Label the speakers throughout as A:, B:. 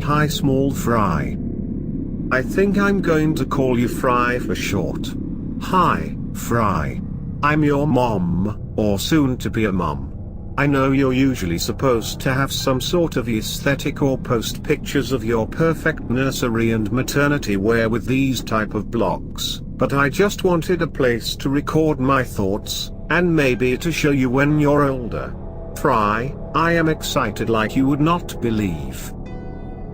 A: Hi small fry. I think I'm going to call you Fry for short. Hi, Fry. I'm your mom, or soon to be a mom. I know you're usually supposed to have some sort of aesthetic or post pictures of your perfect nursery and maternity wear with these type of blogs, but I just wanted a place to record my thoughts, and maybe to show you when you're older. Fry, I am excited like you would not believe.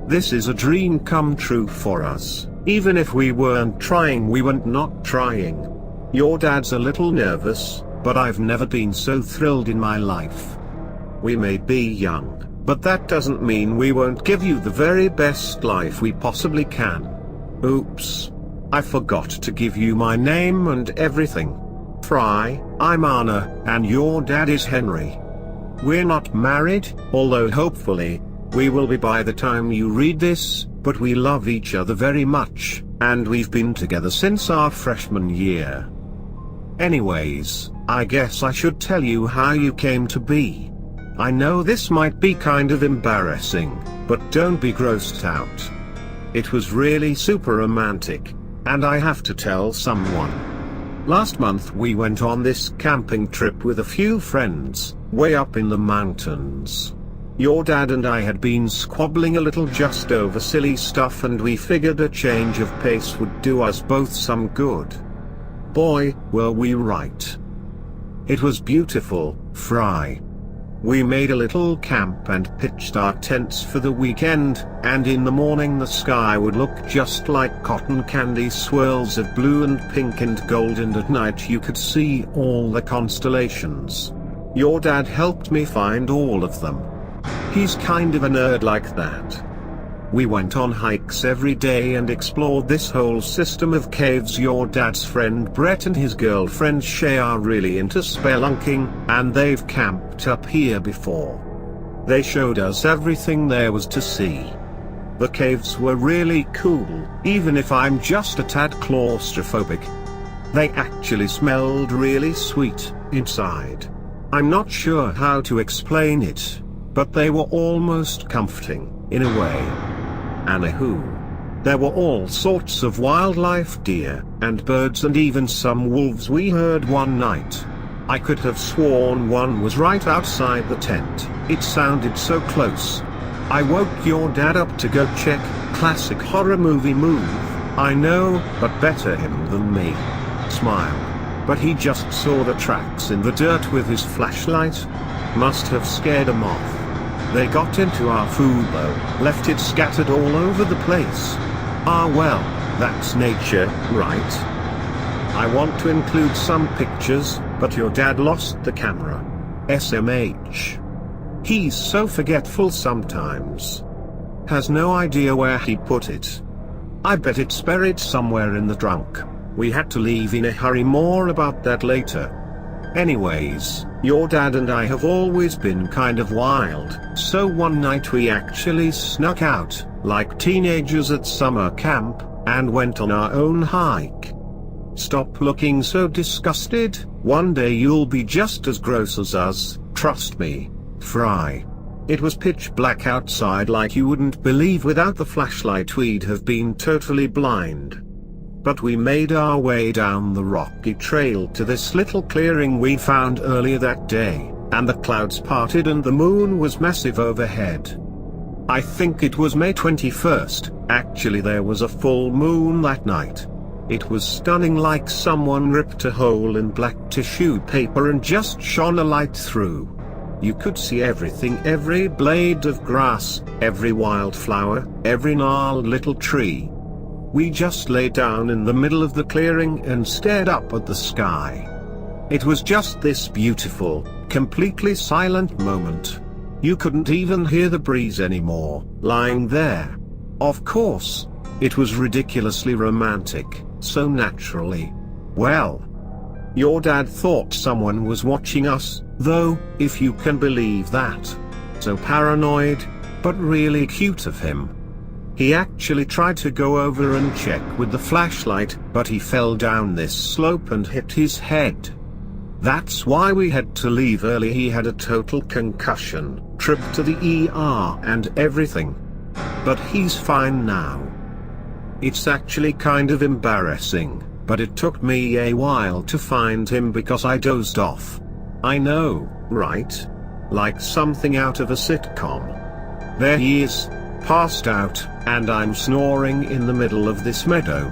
A: This is a dream come true for us. Even if we weren't trying, we weren't not trying. Your dad's a little nervous, but I've never been so thrilled in my life. We may be young, but that doesn't mean we won't give you the very best life we possibly can. Oops. I forgot to give you my name and everything. Fry, I'm Anna, and your dad is Henry. We're not married, although hopefully, we will be by the time you read this, but we love each other very much, and we've been together since our freshman year. Anyways, I guess I should tell you how you came to be. I know this might be kind of embarrassing, but don't be grossed out. It was really super romantic, and I have to tell someone. Last month we went on this camping trip with a few friends, way up in the mountains. Your dad and I had been squabbling a little just over silly stuff, and we figured a change of pace would do us both some good. Boy, were we right. It was beautiful, Fry. We made a little camp and pitched our tents for the weekend, and in the morning the sky would look just like cotton candy swirls of blue and pink and gold, and at night you could see all the constellations. Your dad helped me find all of them. He's kind of a nerd like that. We went on hikes every day and explored this whole system of caves. Your dad's friend Brett and his girlfriend Shay are really into spelunking, and they've camped up here before. They showed us everything there was to see. The caves were really cool, even if I'm just a tad claustrophobic. They actually smelled really sweet inside. I'm not sure how to explain it, but they were almost comforting, in a way. Anywho, there were all sorts of wildlife, deer, and birds, and even some wolves we heard one night. I could have sworn one was right outside the tent, it sounded so close. I woke your dad up to go check. Classic horror movie move, I know, but better him than me. Smile. But he just saw the tracks in the dirt with his flashlight. Must have scared him off. They got into our food though, left it scattered all over the place. Ah well, that's nature, right? I want to include some pictures, but your dad lost the camera. SMH. He's so forgetful sometimes. Has no idea where he put it. I bet it's buried somewhere in the trunk. We had to leave in a hurry. More about that later. Anyways, your dad and I have always been kind of wild, so one night we actually snuck out, like teenagers at summer camp, and went on our own hike. Stop looking so disgusted, one day you'll be just as gross as us, trust me, Fry. It was pitch black outside like you wouldn't believe. Without the flashlight we'd have been totally blind. But we made our way down the rocky trail to this little clearing we found earlier that day, and the clouds parted and the moon was massive overhead. I think it was May 21st, actually there was a full moon that night. It was stunning, like someone ripped a hole in black tissue paper and just shone a light through. You could see everything, every blade of grass, every wildflower, every gnarled little tree. We just lay down in the middle of the clearing and stared up at the sky. It was just this beautiful, completely silent moment. You couldn't even hear the breeze anymore, lying there. Of course, it was ridiculously romantic, so naturally. Well, your dad thought someone was watching us, though, if you can believe that. So paranoid, but really cute of him. He actually tried to go over and check with the flashlight, but he fell down this slope and hit his head. That's why we had to leave early. He had a total concussion, trip to the ER and everything. but he's fine now. It's actually kind of embarrassing, but it took me a while to find him because I dozed off. I know, right? Like something out of a sitcom. There he is, passed out, and I'm snoring in the middle of this meadow.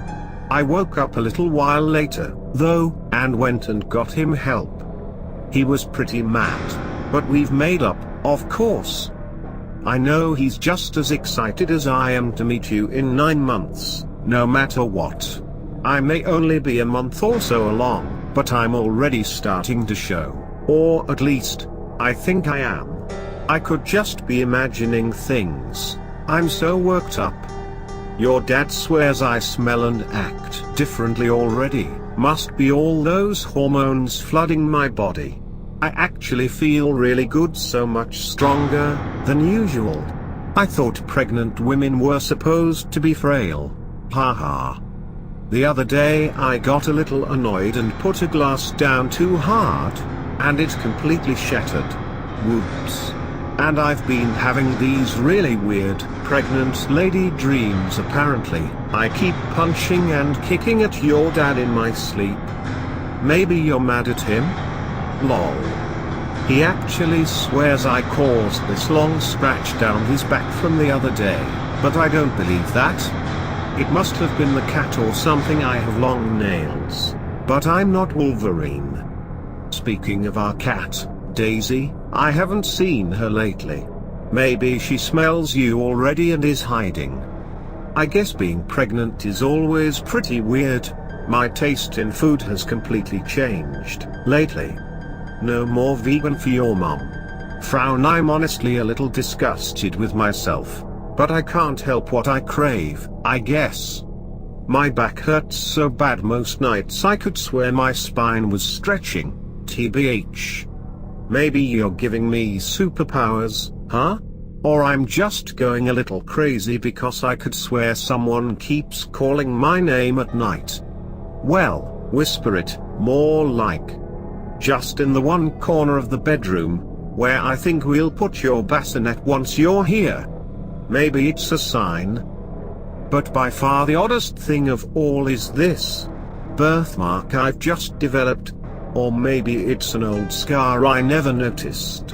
A: I woke up a little while later, though, and went and got him help. He was pretty mad, but we've made up, of course. I know he's just as excited as I am to meet you in 9 months, no matter what. I may only be a month or so along, but I'm already starting to show, or at least, I think I am. I could just be imagining things. I'm so worked up. Your dad swears I smell and act differently already. Must be all those hormones flooding my body. I actually feel really good, so much stronger than usual. I thought pregnant women were supposed to be frail. Haha. The other day I got a little annoyed and put a glass down too hard, and it completely shattered. Whoops. And I've been having these really weird, pregnant lady dreams apparently. I keep punching and kicking at your dad in my sleep. Maybe you're mad at him? Lol. He actually swears I caused this long scratch down his back from the other day, but I don't believe that. It must have been the cat or something. I have long nails, but I'm not Wolverine. Speaking of our cat, Daisy, I haven't seen her lately. Maybe she smells you already and is hiding. I guess being pregnant is always pretty weird. My taste in food has completely changed lately. No more vegan for your mom. Frown. I'm honestly a little disgusted with myself, but I can't help what I crave, I guess. My back hurts so bad most nights I could swear my spine was stretching, tbh. Maybe you're giving me superpowers, huh? Or I'm just going a little crazy because I could swear someone keeps calling my name at night. Well, whisper it, more like. Just in the one corner of the bedroom, where I think we'll put your bassinet once you're here. Maybe it's a sign. But by far the oddest thing of all is this birthmark I've just developed. Or maybe it's an old scar I never noticed.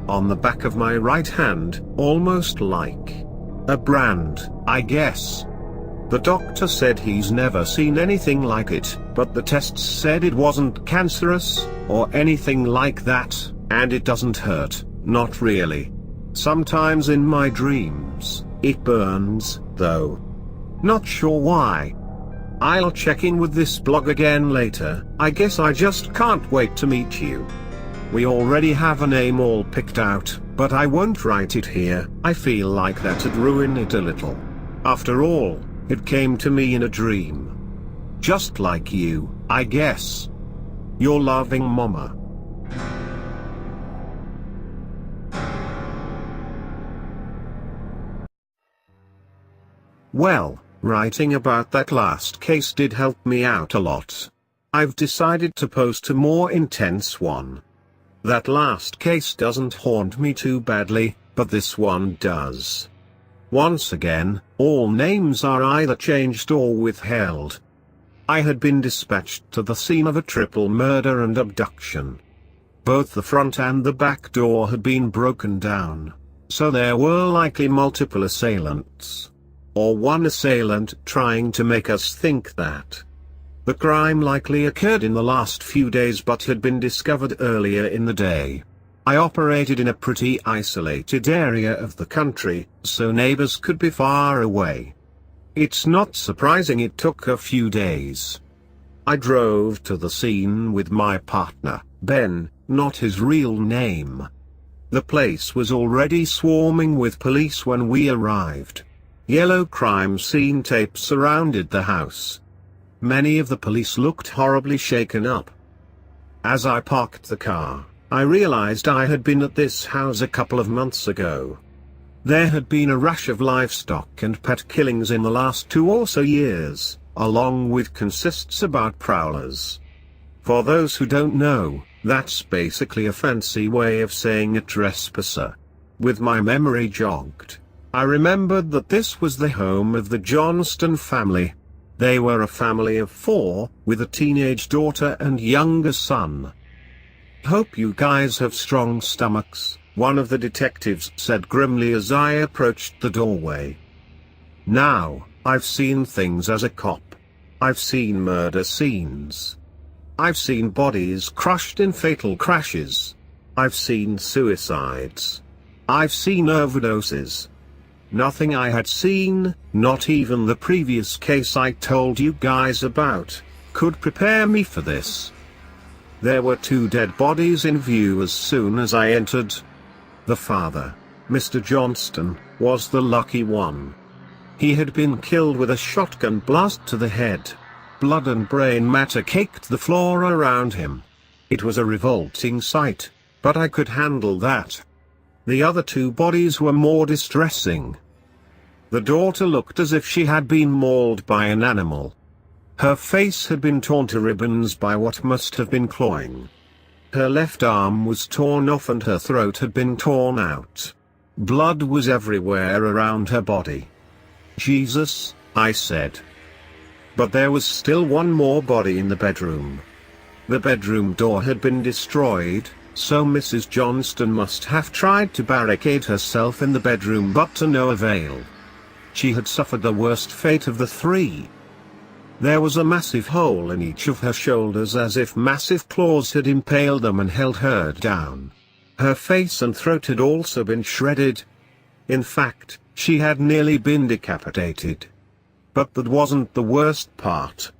A: On the back of my right hand, almost like a brand, I guess. The doctor said he's never seen anything like it, but the tests said it wasn't cancerous, or anything like that, and it doesn't hurt, not really. Sometimes in my dreams, it burns, though. Not sure why. I'll check in with this blog again later. I guess I just can't wait to meet you. We already have a name all picked out, but I won't write it here. I feel like that'd ruin it a little. After all, it came to me in a dream. Just like you, I guess. Your loving mama. Well, writing about that last case did help me out a lot. I've decided to post a more intense one. That last case doesn't haunt me too badly, but this one does. Once again, all names are either changed or withheld. I had been dispatched to the scene of a triple murder and abduction. Both the front and the back door had been broken down, so there were likely multiple assailants. Or one assailant trying to make us think that. The crime likely occurred in the last few days but had been discovered earlier in the day. I operated in a pretty isolated area of the country, so neighbors could be far away. It's not surprising it took a few days. I drove to the scene with my partner, Ben, not his real name. The place was already swarming with police when we arrived. Yellow crime scene tape surrounded the house. Many of the police looked horribly shaken up. As I parked the car, I realized I had been at this house a couple of months ago. There had been a rush of livestock and pet killings in the last 2 or so years, along with consists about prowlers. For those who don't know, that's basically a fancy way of saying a trespasser. With my memory jogged, I remembered that this was the home of the Johnston family. They were a family of 4, with a teenage daughter and younger son. "Hope you guys have strong stomachs," one of the detectives said grimly as I approached the doorway. Now, I've seen things as a cop. I've seen murder scenes. I've seen bodies crushed in fatal crashes. I've seen suicides. I've seen overdoses. Nothing I had seen, not even the previous case I told you guys about, could prepare me for this. There were 2 dead bodies in view as soon as I entered. The father, Mr. Johnston, was the lucky one. He had been killed with a shotgun blast to the head. Blood and brain matter caked the floor around him. It was a revolting sight, but I could handle that. The other 2 bodies were more distressing. The daughter looked as if she had been mauled by an animal. Her face had been torn to ribbons by what must have been clawing. Her left arm was torn off and her throat had been torn out. Blood was everywhere around her body. "Jesus," I said. But there was still one more body in the bedroom. The bedroom door had been destroyed, so Mrs. Johnston must have tried to barricade herself in the bedroom but to no avail. She had suffered the worst fate of the 3. There was a massive hole in each of her shoulders as if massive claws had impaled them and held her down. Her face and throat had also been shredded. In fact, she had nearly been decapitated. But that wasn't the worst part.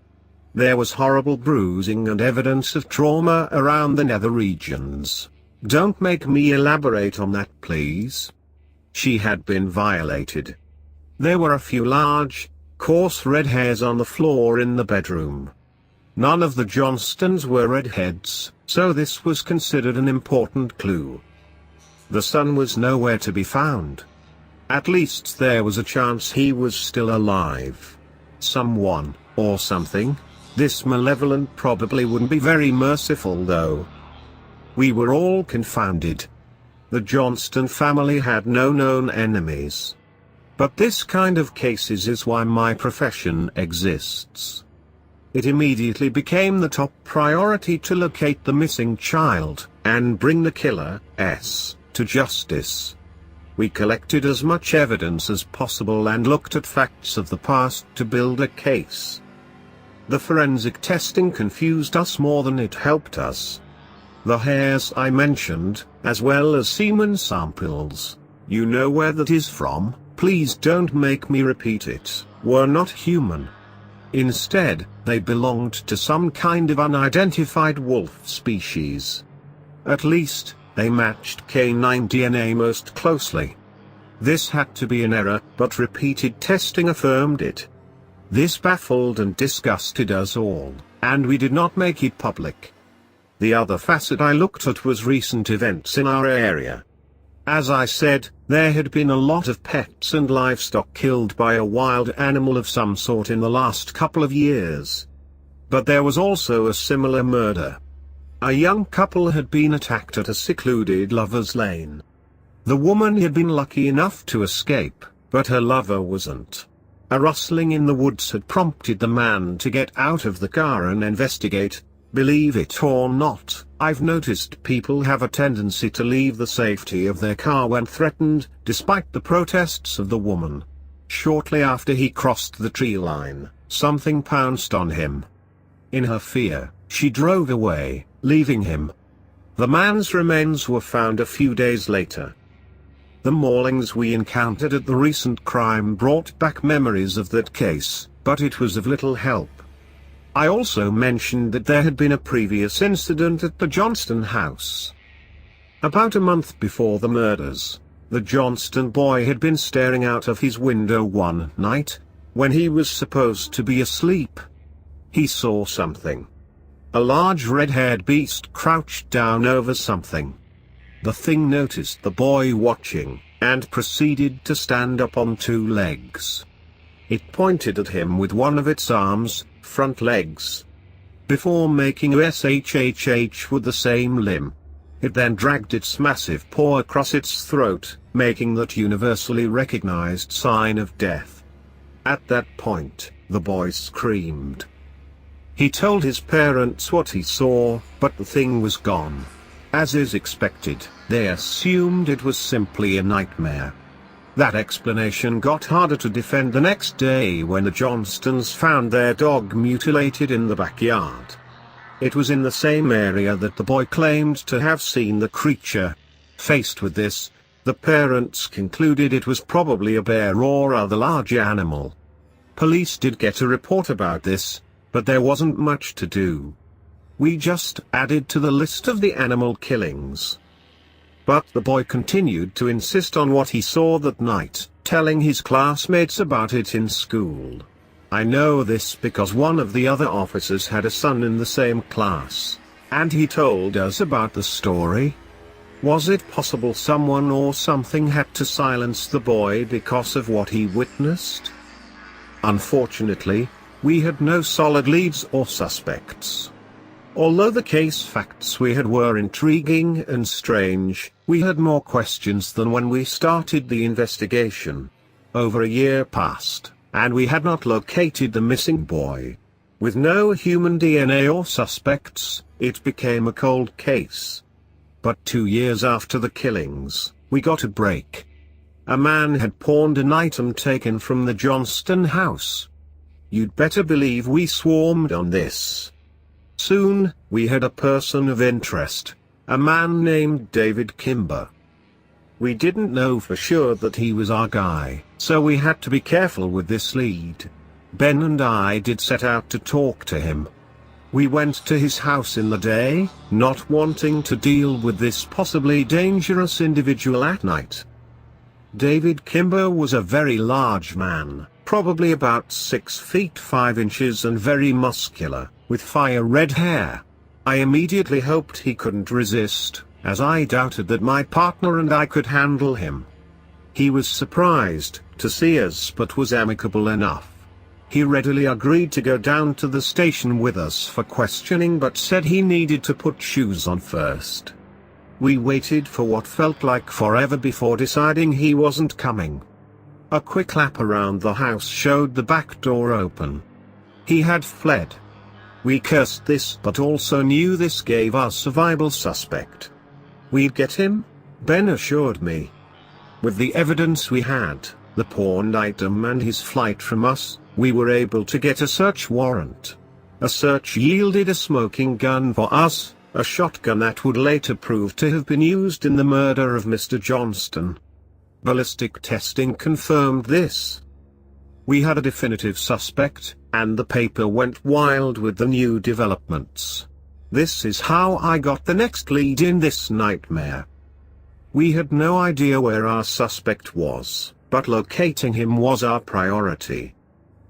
A: There was horrible bruising and evidence of trauma around the nether regions. Don't make me elaborate on that, please. She had been violated. There were a few large, coarse red hairs on the floor in the bedroom. None of the Johnstons were redheads, so this was considered an important clue. The son was nowhere to be found. At least there was a chance he was still alive. Someone, or something, this malevolent probably wouldn't be very merciful though. We were all confounded. The Johnston family had no known enemies. But this kind of cases is why my profession exists. It immediately became the top priority to locate the missing child, and bring the killer, to justice. We collected as much evidence as possible and looked at facts of the past to build a case. The forensic testing confused us more than it helped us. The hairs I mentioned, as well as semen samples, you know where that is from, please don't make me repeat it, were not human. Instead, they belonged to some kind of unidentified wolf species. At least, they matched canine DNA most closely. This had to be an error, but repeated testing affirmed it. This baffled and disgusted us all, and we did not make it public. The other facet I looked at was recent events in our area. As I said, there had been a lot of pets and livestock killed by a wild animal of some sort in the last couple of years. But there was also a similar murder. A young couple had been attacked at a secluded lover's lane. The woman had been lucky enough to escape, but her lover wasn't. A rustling in the woods had prompted the man to get out of the car and investigate. Believe it or not, I've noticed people have a tendency to leave the safety of their car when threatened, despite the protests of the woman. Shortly after he crossed the tree line, something pounced on him. In her fear, she drove away, leaving him. The man's remains were found a few days later. The maulings we encountered at the recent crime brought back memories of that case, but it was of little help. I also mentioned that there had been a previous incident at the Johnston house. About a month before the murders, the Johnston boy had been staring out of his window one night, when he was supposed to be asleep. He saw something. A large red-haired beast crouched down over something. The thing noticed the boy watching, and proceeded to stand up on 2 legs. It pointed at him with one of its arms, front legs. Before making a SHHH with the same limb. It then dragged its massive paw across its throat, making that universally recognized sign of death. At that point, the boy screamed. He told his parents what he saw, but the thing was gone. As is expected, they assumed it was simply a nightmare. That explanation got harder to defend the next day when the Johnstons found their dog mutilated in the backyard. It was in the same area that the boy claimed to have seen the creature. Faced with this, the parents concluded it was probably a bear or other large animal. Police did get a report about this, but there wasn't much to do. We just added to the list of the animal killings. But the boy continued to insist on what he saw that night, telling his classmates about it in school. I know this because one of the other officers had a son in the same class, and he told us about the story. Was it possible someone or something had to silence the boy because of what he witnessed? Unfortunately, we had no solid leads or suspects. Although the case facts we had were intriguing and strange, we had more questions than when we started the investigation. Over a year passed, and we had not located the missing boy. With no human DNA or suspects, it became a cold case. But 2 years after the killings, we got a break. A man had pawned an item taken from the Johnston house. You'd better believe we swarmed on this. Soon, we had a person of interest, a man named David Kimber. We didn't know for sure that he was our guy, so we had to be careful with this lead. Ben and I did set out to talk to him. We went to his house in the day, not wanting to deal with this possibly dangerous individual at night. David Kimber was a very large man, probably about 6 feet 5 inches and very muscular, with fire red hair. I immediately hoped he couldn't resist, as I doubted that my partner and I could handle him. He was surprised to see us but was amicable enough. He readily agreed to go down to the station with us for questioning but said he needed to put shoes on first. We waited for what felt like forever before deciding he wasn't coming. A quick lap around the house showed the back door open. He had fled. We cursed this but also knew this gave us a viable suspect. We'd get him, Ben assured me. With the evidence we had, the pawned item and his flight from us, we were able to get a search warrant. A search yielded a smoking gun for us, a shotgun that would later prove to have been used in the murder of Mr. Johnston. Ballistic testing confirmed this. We had a definitive suspect, and the paper went wild with the new developments. This is how I got the next lead in this nightmare. We had no idea where our suspect was, but locating him was our priority.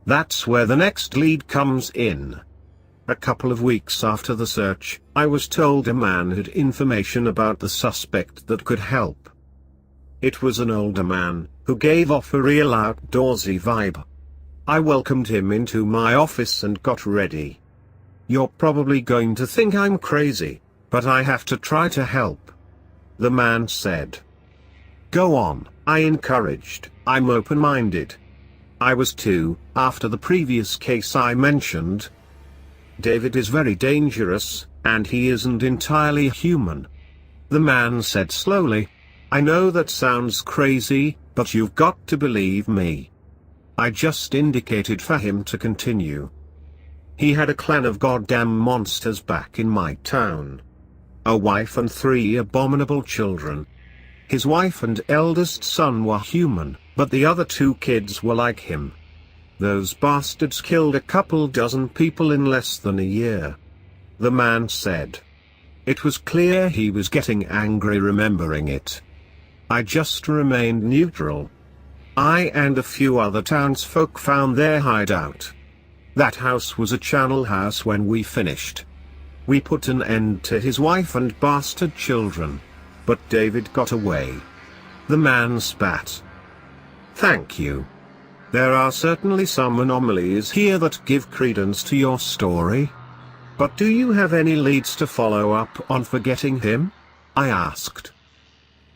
A: That's where the next lead comes in. A couple of weeks after the search, I was told a man had information about the suspect that could help. It was an older man, who gave off a real outdoorsy vibe. I welcomed him into my office and got ready. You're probably going to think I'm crazy, but I have to try to help. The man said. Go on, I encouraged. I'm open-minded. I was too, after the previous case I mentioned. David is very dangerous, and he isn't entirely human. The man said slowly. I know that sounds crazy, but you've got to believe me. I just indicated for him to continue. He had a clan of goddamn monsters back in my town. A wife and 3 abominable children. His wife and eldest son were human, but the other 2 kids were like him. Those bastards killed a couple dozen people in less than a year. The man said. It was clear he was getting angry remembering it. I just remained neutral. I and a few other townsfolk found their hideout. That house was a channel house when we finished. We put an end to his wife and bastard children. But David got away. The man spat. Thank you. There are certainly some anomalies here that give credence to your story. But do you have any leads to follow up on for getting him? I asked.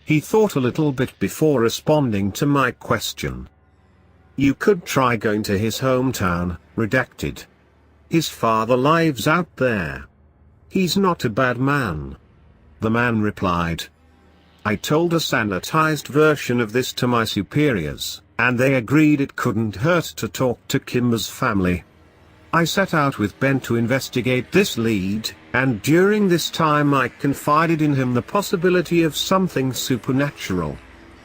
A: He thought a little bit before responding to my question. You could try going to his hometown, redacted. His father lives out there. He's not a bad man. The man replied. I told a sanitized version of this to my superiors, and they agreed it couldn't hurt to talk to Kimber's family. I set out with Ben to investigate this lead, and during this time I confided in him the possibility of something supernatural.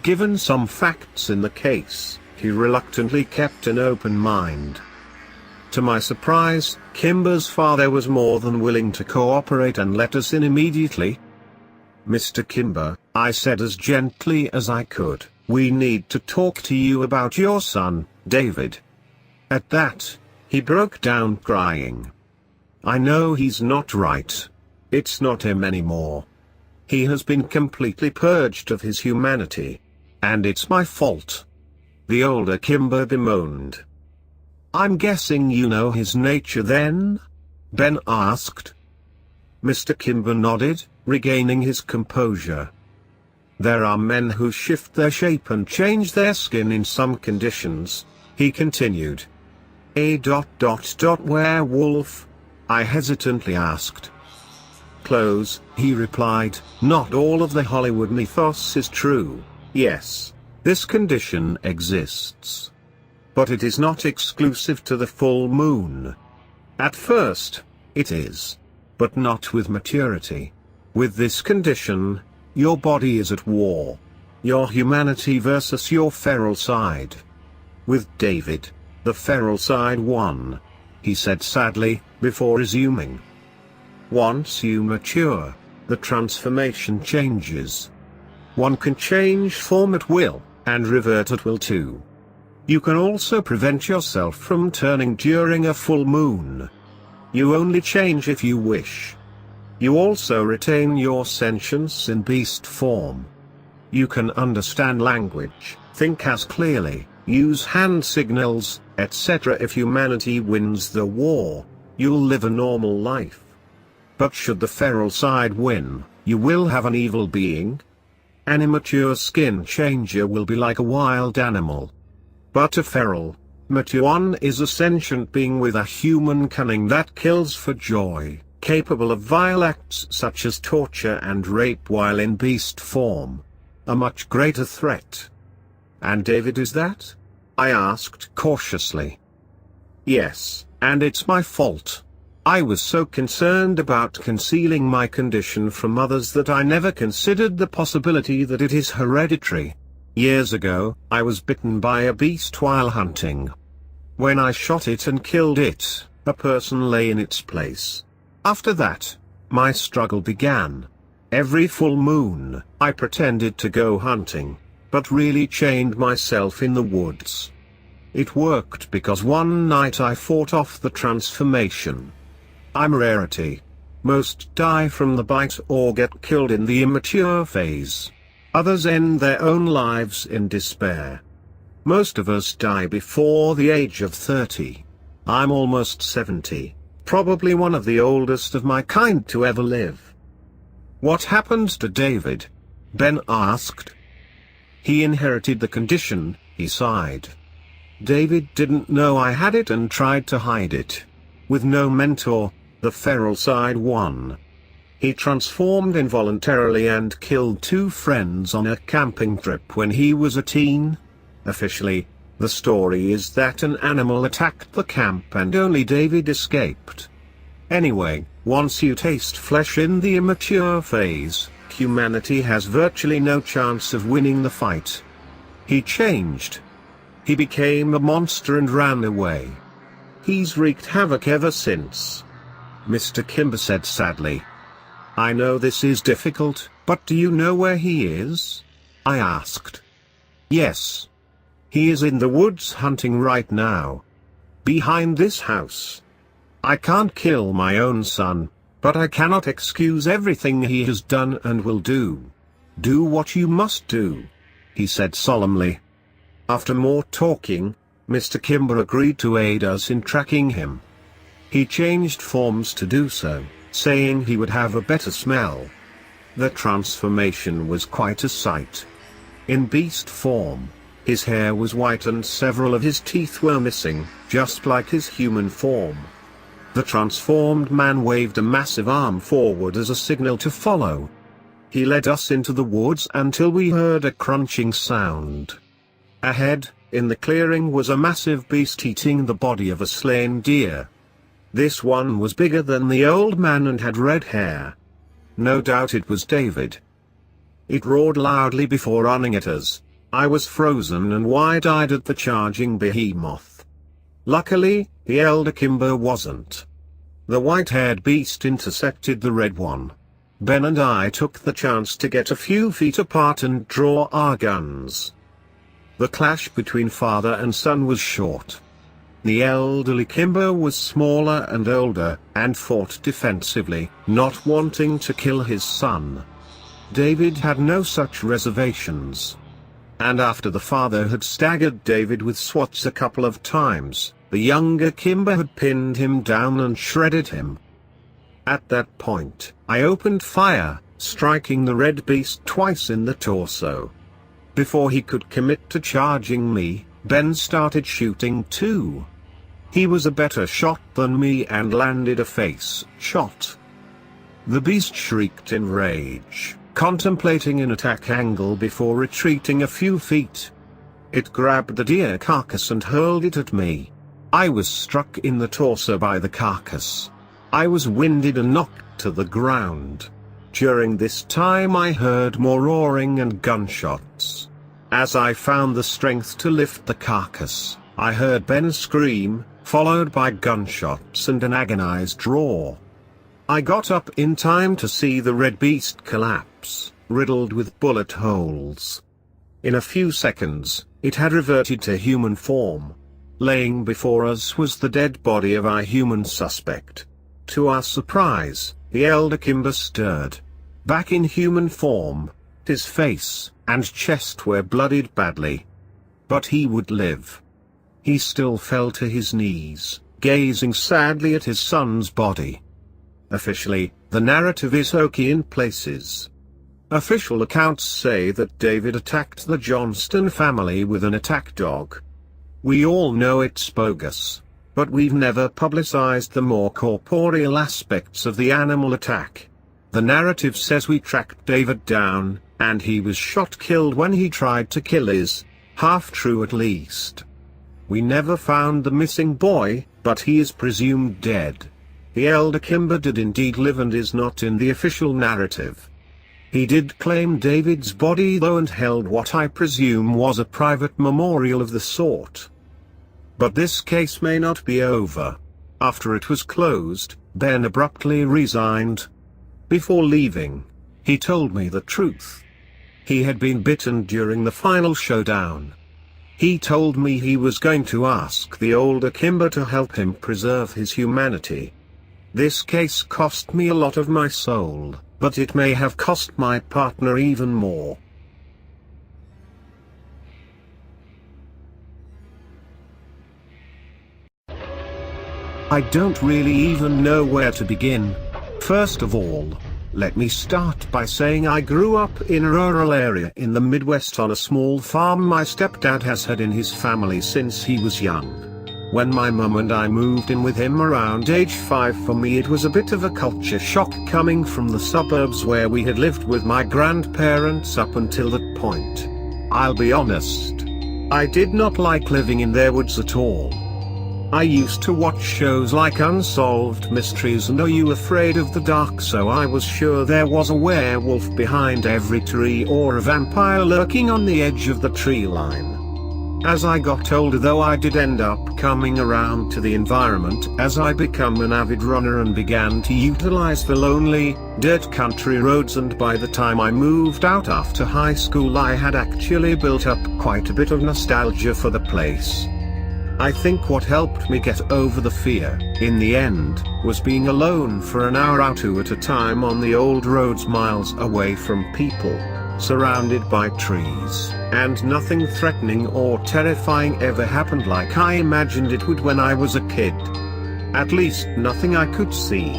A: Given some facts in the case, he reluctantly kept an open mind. To my surprise, Kimber's father was more than willing to cooperate and let us in immediately. Mr. Kimber, I said as gently as I could, we need to talk to you about your son, David. At that, he broke down crying. I know he's not right. It's not him anymore. He has been completely purged of his humanity. And it's my fault. The older Kimber bemoaned. I'm guessing you know his nature then? Ben asked. Mr. Kimber nodded, regaining his composure. There are men who shift their shape and change their skin in some conditions, he continued. Werewolf? I hesitantly asked. Close, he replied, not all of the Hollywood mythos is true. Yes, this condition exists. But it is not exclusive to the full moon. At first, it is. But not with maturity. With this condition, your body is at war. Your humanity versus your feral side. With David, the feral side won, he said sadly, before resuming. Once you mature, the transformation changes. One can change form at will, and revert at will too. You can also prevent yourself from turning during a full moon. You only change if you wish. You also retain your sentience in beast form. You can understand language, think as clearly, use hand signals, etc. If humanity wins the war, you'll live a normal life. But should the feral side win, you will have an evil being. An immature skin changer will be like a wild animal. But a feral, mature one is a sentient being with a human cunning that kills for joy, capable of vile acts such as torture and rape while in beast form. A much greater threat. And David is that? I asked cautiously. Yes, and it's my fault. I was so concerned about concealing my condition from others that I never considered the possibility that it is hereditary. Years ago, I was bitten by a beast while hunting. When I shot it and killed it, a person lay in its place. After that, my struggle began. Every full moon, I pretended to go hunting, but really chained myself in the woods. It worked because one night I fought off the transformation. I'm a rarity. Most die from the bite or get killed in the immature phase. Others end their own lives in despair. Most of us die before the age of 30. I'm almost 70, probably one of the oldest of my kind to ever live. What happened to David? Ben asked. He inherited the condition, he sighed. David didn't know I had it and tried to hide it. With no mentor, the feral side won. He transformed involuntarily and killed 2 friends on a camping trip when he was a teen. Officially, the story is that an animal attacked the camp and only David escaped. Anyway, once you taste flesh in the immature phase, humanity has virtually no chance of winning the fight. He changed. He became a monster and ran away. He's wreaked havoc ever since. Mr. Kimber said sadly. I know this is difficult, but do you know where he is? I asked. Yes. He is in the woods hunting right now. Behind this house. I can't kill my own son, but I cannot excuse everything he has done and will do. Do what you must do, he said solemnly. After more talking, Mr. Kimber agreed to aid us in tracking him. He changed forms to do so, saying he would have a better smell. The transformation was quite a sight. In beast form, his hair was white and several of his teeth were missing, just like his human form. The transformed man waved a massive arm forward as a signal to follow. He led us into the woods until we heard a crunching sound. Ahead, in the clearing, was a massive beast eating the body of a slain deer. This one was bigger than the old man and had red hair. No doubt it was David. It roared loudly before running at us. I was frozen and wide-eyed at the charging behemoth. Luckily, the elder Kimber wasn't. The white-haired beast intercepted the red one. Ben and I took the chance to get a few feet apart and draw our guns. The clash between father and son was short. The elderly Kimber was smaller and older, and fought defensively, not wanting to kill his son. David had no such reservations. And after the father had staggered David with swats a couple of times, the younger Kimber had pinned him down and shredded him. At that point, I opened fire, striking the red beast twice in the torso. Before he could commit to charging me, Ben started shooting too. He was a better shot than me and landed a face shot. The beast shrieked in rage, contemplating an attack angle before retreating a few feet. It grabbed the deer carcass and hurled it at me. I was struck in the torso by the carcass. I was winded and knocked to the ground. During this time I heard more roaring and gunshots. As I found the strength to lift the carcass, I heard Ben scream, followed by gunshots and an agonized roar. I got up in time to see the red beast collapse, riddled with bullet holes. In a few seconds, it had reverted to human form. Laying before us was the dead body of our human suspect. To our surprise, the elder Kimber stirred. Back in human form, his face and chest were bloodied badly. But he would live. He still fell to his knees, gazing sadly at his son's body. Officially, the narrative is hokey in places. Official accounts say that David attacked the Johnston family with an attack dog. We all know it's bogus, but we've never publicized the more corporeal aspects of the animal attack. The narrative says we tracked David down, and he was shot-killed when he tried to kill his, half true at least. We never found the missing boy, but he is presumed dead. The elder Kimber did indeed live and is not in the official narrative. He did claim David's body though and held what I presume was a private memorial of the sort. But this case may not be over. After it was closed, Ben abruptly resigned. Before leaving, he told me the truth. He had been bitten during the final showdown. He told me he was going to ask the older Kimber to help him preserve his humanity. This case cost me a lot of my soul, but it may have cost my partner even more. I don't really even know where to begin. First of all, let me start by saying I grew up in a rural area in the Midwest on a small farm my stepdad has had in his family since he was young. When my mum and I moved in with him around age 5, for me it was a bit of a culture shock coming from the suburbs where we had lived with my grandparents up until that point. I'll be honest, I did not like living in their woods at all. I used to watch shows like Unsolved Mysteries and Are You Afraid of the Dark, so I was sure there was a werewolf behind every tree or a vampire lurking on the edge of the tree line. As I got older though, I did end up coming around to the environment as I became an avid runner and began to utilize the lonely, dirt country roads, and by the time I moved out after high school I had actually built up quite a bit of nostalgia for the place. I think what helped me get over the fear, in the end, was being alone for an hour or two at a time on the old roads miles away from people, surrounded by trees, and nothing threatening or terrifying ever happened like I imagined it would when I was a kid. At least nothing I could see.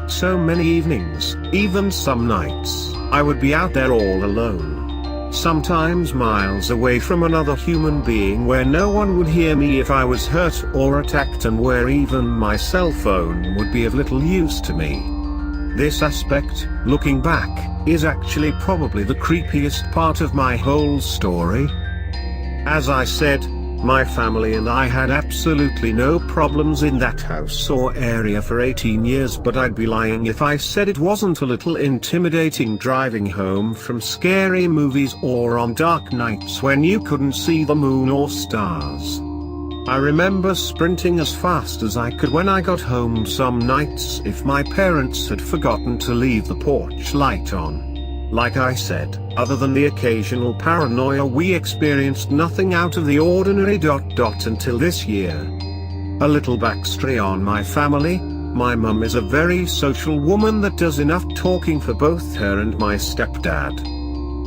A: So many evenings, even some nights, I would be out there all alone. Sometimes miles away from another human being where no one would hear me if I was hurt or attacked, and where even my cell phone would be of little use to me. This aspect, looking back, is actually probably the creepiest part of my whole story. As I said, my family and I had absolutely no problems in that house or area for 18 years, but I'd be lying if I said it wasn't a little intimidating driving home from scary movies or on dark nights when you couldn't see the moon or stars. I remember sprinting as fast as I could when I got home some nights if my parents had forgotten to leave the porch light on. Like I said, other than the occasional paranoia, we experienced nothing out of the ordinary. Until this year. A little backstory on my family. My mum is a very social woman that does enough talking for both her and my stepdad.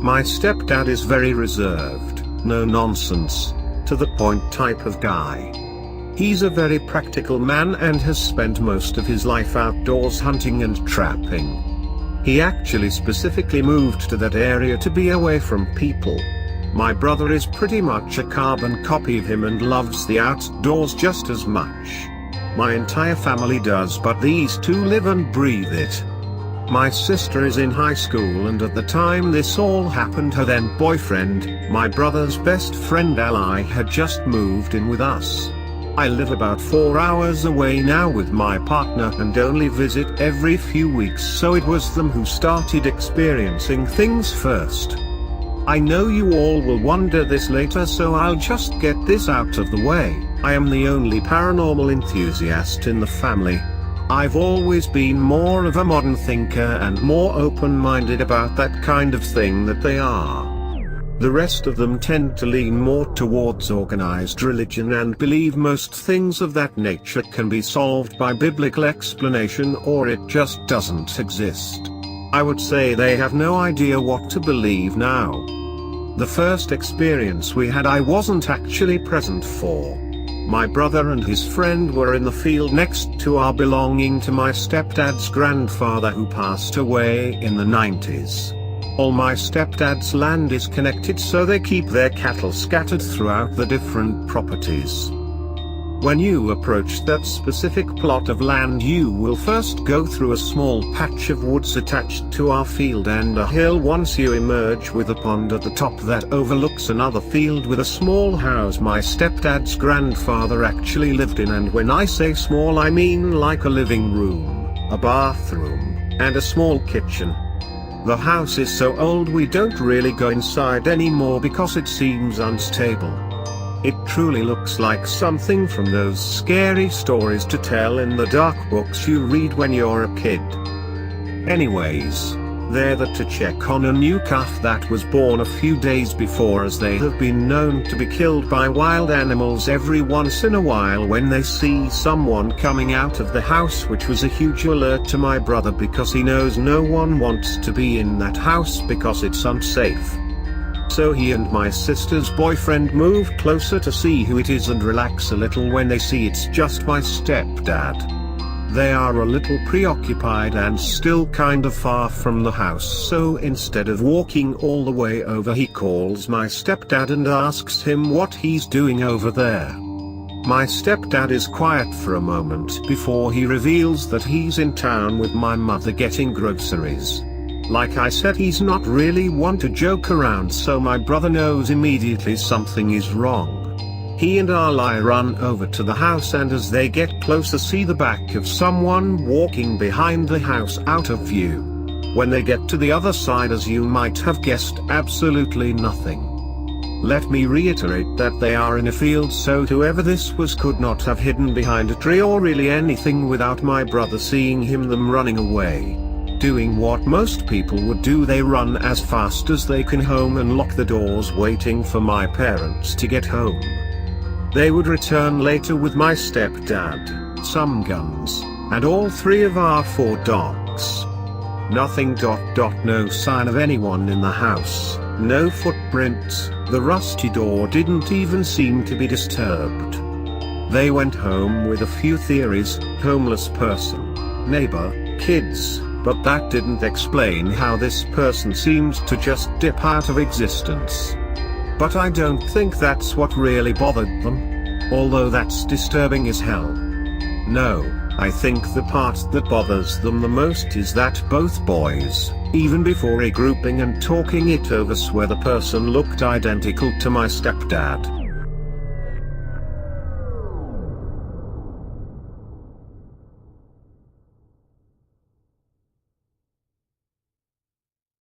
A: My stepdad is very reserved, no nonsense, to the point type of guy. He's a very practical man and has spent most of his life outdoors hunting and trapping. He actually specifically moved to that area to be away from people. My brother is pretty much a carbon copy of him and loves the outdoors just as much. My entire family does, but these two live and breathe it. My sister is in high school, and at the time this all happened, her then boyfriend, my brother's best friend ally, had just moved in with us. I live about 4 hours away now with my partner and only visit every few weeks, so it was them who started experiencing things first. I know you all will wonder this later, so I'll just get this out of the way. I am the only paranormal enthusiast in the family. I've always been more of a modern thinker and more open-minded about that kind of thing that they are. The rest of them tend to lean more towards organized religion and believe most things of that nature can be solved by biblical explanation, or it just doesn't exist. I would say they have no idea what to believe now. The first experience we had I wasn't actually present for. My brother and his friend were in the field next to our belonging to my stepdad's grandfather, who passed away in the 90s. All my stepdad's land is connected, so they keep their cattle scattered throughout the different properties. When you approach that specific plot of land, you will first go through a small patch of woods attached to our field and a hill. Once you emerge with a pond at the top that overlooks another field with a small house my stepdad's grandfather actually lived in, and when I say small I mean like a living room, a bathroom, and a small kitchen. The house is so old we don't really go inside anymore because it seems unstable. It truly looks like something from those scary stories to tell in the dark books you read when you're a kid. Anyways, they're there to check on a new calf that was born a few days before, as they have been known to be killed by wild animals every once in a while when they see someone coming out of the house, which was a huge alert to my brother because he knows no one wants to be in that house because it's unsafe. So he and my sister's boyfriend move closer to see who it is and relax a little when they see it's just my stepdad. They are a little preoccupied and still kind of far from the house, so instead of walking all the way over, he calls my stepdad and asks him what he's doing over there. My stepdad is quiet for a moment before he reveals that he's in town with my mother getting groceries. Like I said, he's not really one to joke around, so my brother knows immediately something is wrong. He and ally run over to the house, and as they get closer see the back of someone walking behind the house out of view. When they get to the other side, as you might have guessed, absolutely nothing. Let me reiterate that they are in a field, so whoever this was could not have hidden behind a tree or really anything without my brother seeing them running away. Doing what most people would do, they run as fast as they can home and lock the doors, waiting for my parents to get home. They would return later with my stepdad, some guns, and all 3 of our 4 dogs. Nothing. No sign of anyone in the house, no footprints, the rusty door didn't even seem to be disturbed. They went home with a few theories: homeless person, neighbor, kids, but that didn't explain how this person seemed to just dip out of existence. But I don't think that's what really bothered them. Although that's disturbing as hell. No, I think the part that bothers them the most is that both boys, even before regrouping and talking it over, swear the person looked identical to my stepdad.